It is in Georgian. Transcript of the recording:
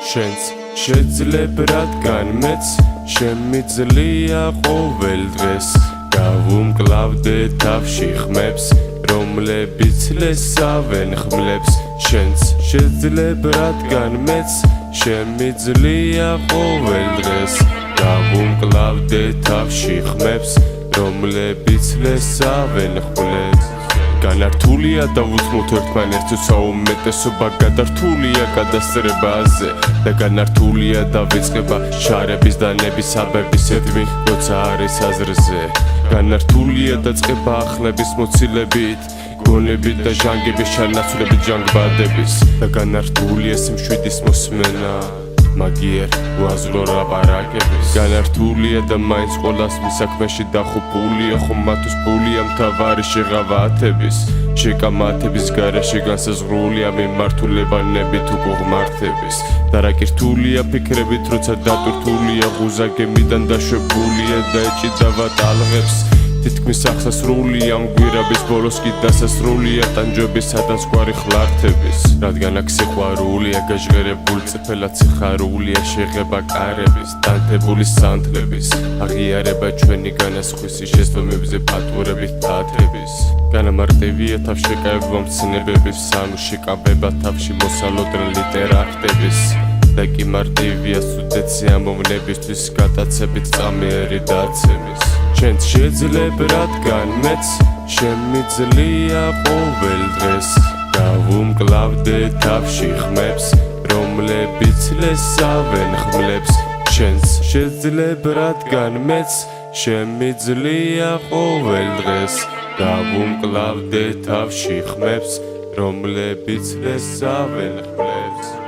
შენც შეძლებ რადგან მეც შემიძლია ყოველ დღეს გავუმკლავდე თავში ხმებს რომლებიც ლესავენ ხმლებს შენც შეძლებ რადგან მეც შემიძლია ყოველ დღეს გავუმკლავდე თავში ხმებს რომლებიც ლესავენ ხმლებს განართულია და უთმოთ ერთმანეთს საუმეტესობა გადართულია გადასწრებაზე და განართულია და ვიწყება შარების და ნების საბების ეთმი როცა არის აზრზე განართულია და წყება ახლების მოცილებით გონებით და ჟანგების ჩანაცვლებით ჟანგბადების და განართულია სიმშვიდის მოსმენა მაგიერ უაზრო ლაპარაკების განართულია და მაინც ყველას მისაქმეში დახუპულია ხომ მათთვის პულია მთავარი შეღავათების შეკამათების გარეშე განსაზღვრულია მიმართულებანებით უღმართების და რა კი რთულია ფიქრებით როცა დატვირთულია ღუზა გემიდან დაშვებულია და ეჭიდავა ტალღებს თითქმის აღსასრულია ამ გვირაბის ბოლოს კი დასასრულია ტანჯვების სადაც გვარი ხლართების რადგან აქ სიყვარულია გაჟღერებული წიფელად სიხარულია შეღება კარების დანთებული სანთლების აღიარება ჩვენი განასხვისი შეცდომებზე პატურებით თათების განამარტივია თავშეკავება მცნებების სანუ შეკავება თავში მოსალოდნელ ლიტერატების და კი მარტივია სუდეცი ამოვნებისთვის გადაცებით წამიერი დაცემის შენც შეძლებ რადგან მეც შემიძლია ყოველ დღეს გავუმკლავდე თავში ხმებს რომლებიც ლესავენ ხმლებს შენც შეძლებ რადგან მეც შემიძლია ყოველ დღეს გავუმკლავდე თავში ხმებს რომლებიც ლესავენ ხმლებს